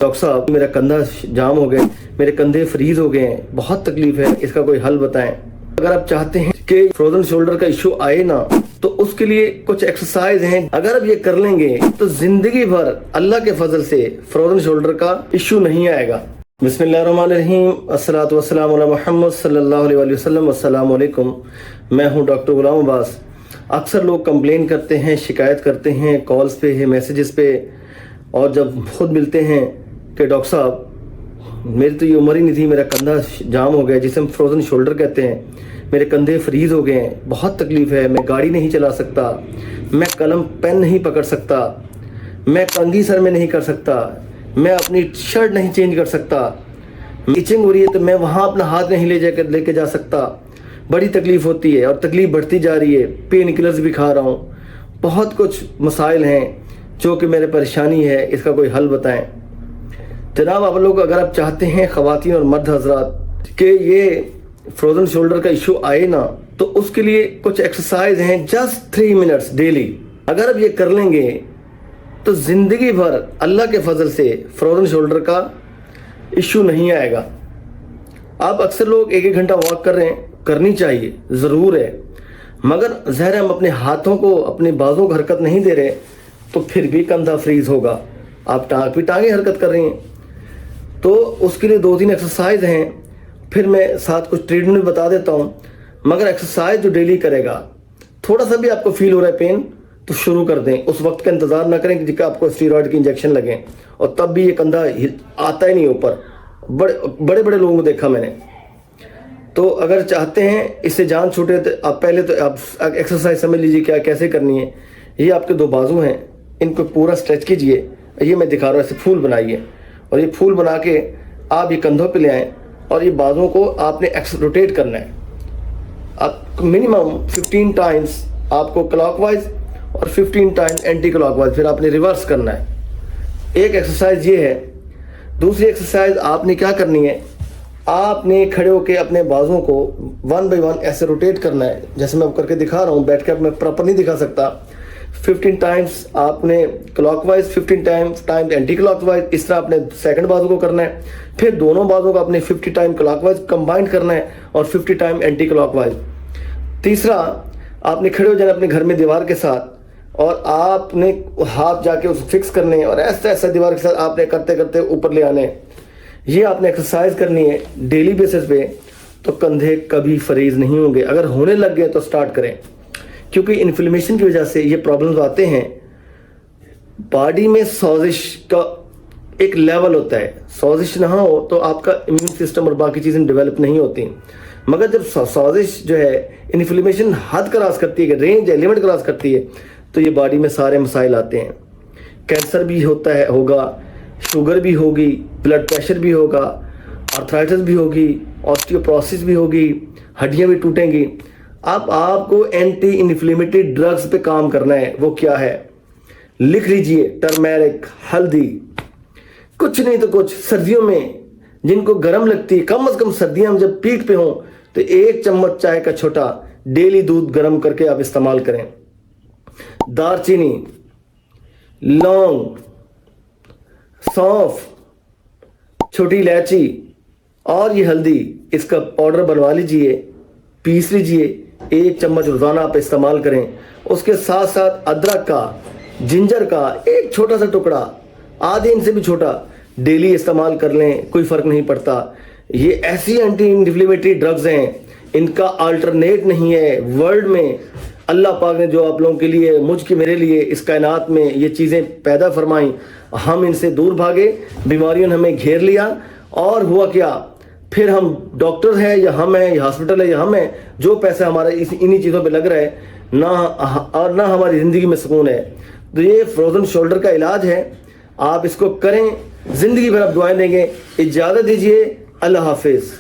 Doctor صاحب میرا کندھا جام ہو گئے، میرے کندھے فریز ہو گئے ہیں، بہت تکلیف ہے، اس کا کوئی حل بتائیں۔ اگر آپ چاہتے ہیں کہ فروزن شولڈر کا ایشو آئے نا تو اس کے لیے کچھ ایکسرسائز ہیں، اگر آپ یہ کر لیں گے تو زندگی بھر اللہ کے فضل سے فروزن شولڈر کا ایشو نہیں آئے گا۔ بسم اللہ الرحمن الرحیم، الصلاۃ والسلام علی محمد صلی اللہ علیہ وسلم۔ السلام علیکم، میں ہوں ڈاکٹر غلام عباس۔ اکثر لوگ کمپلین کرتے ہیں، شکایت کرتے ہیں، کالز پہ ہے، میسیجز پہ، اور جب خود ملتے ہیں کہ ڈاکٹر صاحب میری تو یہ عمر ہی نہیں تھی، میرا کندھا جام ہو گیا جسے ہم فروزن شولڈر کہتے ہیں، میرے کندھے فریز ہو گئے ہیں، بہت تکلیف ہے، میں گاڑی نہیں چلا سکتا، میں قلم پین نہیں پکڑ سکتا، میں کنگھی سر میں نہیں کر سکتا، میں اپنی شرٹ نہیں چینج کر سکتا، ایچنگ ہو رہی ہے تو میں وہاں اپنا ہاتھ نہیں لے کے جا سکتا، بڑی تکلیف ہوتی ہے اور تکلیف بڑھتی جا رہی ہے، پین کلرز بھی کھا رہا ہوں، بہت کچھ مسائل ہیں جو کہ میرے پریشانی ہے، اس کا کوئی حل بتائیں۔ جناب آپ لوگ اگر آپ چاہتے ہیں، خواتین اور مرد حضرات، کہ یہ فروزن شولڈر کا ایشو آئے نا تو اس کے لیے کچھ ایکسرسائز ہیں، جسٹ 3 منٹس ڈیلی، اگر آپ یہ کر لیں گے تو زندگی بھر اللہ کے فضل سے فروزن شولڈر کا ایشو نہیں آئے گا۔ آپ اکثر لوگ 1 گھنٹہ واک کر رہے ہیں، کرنی چاہیے، ضرور ہے، مگر ظاہر ہم اپنے ہاتھوں کو، اپنے بازوں کو حرکت نہیں دے رہے تو پھر بھی کندھا فریز ہوگا۔ آپ ٹانگیں حرکت کر رہی ہیں تو اس کے لیے 2-3 ایکسرسائز ہیں، پھر میں ساتھ کچھ ٹریٹمنٹ بتا دیتا ہوں، مگر ایکسرسائز جو ڈیلی کرے گا، تھوڑا سا بھی آپ کو فیل ہو رہا ہے پین تو شروع کر دیں، اس وقت کا انتظار نہ کریں کہ آپ کو اسٹیرائڈ کی انجیکشن لگیں، اور تب بھی یہ کندھا آتا ہی نہیں اوپر، بڑے بڑے لوگوں کو دیکھا میں نے۔ تو اگر چاہتے ہیں اس سے جان چھوٹے تو آپ پہلے تو آپ ایکسرسائز سمجھ لیجیے کیا کیسے کرنی ہے۔ یہ آپ کے 2 بازو ہیں، ان کو پورا اسٹریچ کیجئے، یہ میں دکھا رہا ہوں، ایسے پھول بنائیے، اور یہ پھول بنا کے آپ یہ کندھوں پہ لے آئیں، اور یہ بازوں کو آپ نے روٹیٹ کرنا ہے۔ آپ منیمم 15 ٹائمز آپ کو کلاک وائز اور 15 ٹائمز اینٹی کلاک وائز، پھر آپ نے ریورس کرنا ہے۔ ایک ایکسرسائز یہ ہے۔ دوسری ایکسرسائز آپ نے کیا کرنی ہے، آپ نے کھڑے ہو کے اپنے بازوں کو 1 بائی 1 ایسے روٹیٹ کرنا ہے، جیسے میں کر کے دکھا رہا ہوں، بیٹھ کے میں پراپر نہیں دکھا سکتا۔ 15 ٹائمز آپ نے clockwise, 15 times anticlockwise, اس طرح اپنے سیکنڈ بازو کو کرنا ہے، پھر دونوں بازوں کو اپنے 50 ٹائم کلاک وائز کمبائن کرنا ہے اور 50 ٹائم اینٹی کلاک وائز۔ تیسرا، آپ نے کھڑے ہو جانا اپنے گھر میں دیوار کے ساتھ، اور آپ نے ہاتھ جا کے اس فکس کرنے ہیں، اور ایسا دیوار کے ساتھ آپ نے کرتے کرتے اوپر لے آنے ہیں۔ یہ آپ نے ایکسرسائز کرنی ہے ڈیلی بیسس پہ، تو کندھے کبھی فریز نہیں ہوں گے۔ اگر ہونے لگ گئے تو سٹارٹ کریں، کیونکہ انفلیمیشن کی وجہ سے یہ پرابلمز آتے ہیں۔ باڈی میں سوزش کا ایک لیول ہوتا ہے، سوزش نہ ہو تو آپ کا امیون سسٹم اور باقی چیزیں ڈیولپ نہیں ہوتی، مگر جب سوزش جو ہے، انفلیمیشن حد کراس کرتی ہے، رینج ہے، لمٹ کراس کرتی ہے، تو یہ باڈی میں سارے مسائل آتے ہیں۔ کینسر بھی ہوگا، شوگر بھی ہوگی، بلڈ پریشر بھی ہوگا، آرتھرائٹس بھی ہوگی، آسٹیوپروسس بھی ہوگی، ہڈیاں بھی ٹوٹیں گی۔ اب آپ کو اینٹی انفلیمیٹری ڈرگز پہ کام کرنا ہے۔ وہ کیا ہے، لکھ لیجئے، ٹرمیرک، ہلدی، کچھ نہیں تو کچھ۔ سردیوں میں جن کو گرم لگتی ہے، کم از کم سردیاں جب پیک پہ ہوں تو 1 چمچ چائے کا چھوٹا ڈیلی دودھ گرم کر کے آپ استعمال کریں۔ دار چینی، لونگ، سونف، چھوٹی الائچی اور یہ ہلدی، اس کا پاؤڈر بنوا لیجئے، پیس لیجئے، 1 چمچ روزانہ آپ استعمال کریں۔ اس کے ساتھ ساتھ ادرک کا، جنجر کا 1 چھوٹا سا ٹکڑا، آدھے انچ سے بھی چھوٹا، ڈیلی استعمال کر لیں، کوئی فرق نہیں پڑتا۔ یہ ایسی اینٹی انفلیمیٹری ڈرگز ہیں، ان کا آلٹرنیٹ نہیں ہے ورلڈ میں۔ اللہ پاک نے جو آپ لوگوں کے لیے، میرے لیے اس کائنات میں یہ چیزیں پیدا فرمائیں، ہم ان سے دور بھاگے، بیماریوں نے ہمیں گھیر لیا، اور ہوا کیا، پھر ہم ڈاکٹر ہیں یا ہم ہیں یا ہاسپٹل ہے یا ہم ہیں، جو پیسہ ہمارا انہی چیزوں پہ لگ رہا ہے، نہ ہماری زندگی میں سکون ہے۔ تو یہ فروزن شولڈر کا علاج ہے، آپ اس کو کریں، زندگی بھر آپ دعائیں دیں گے۔ اجازت دیجیے، اللہ حافظ۔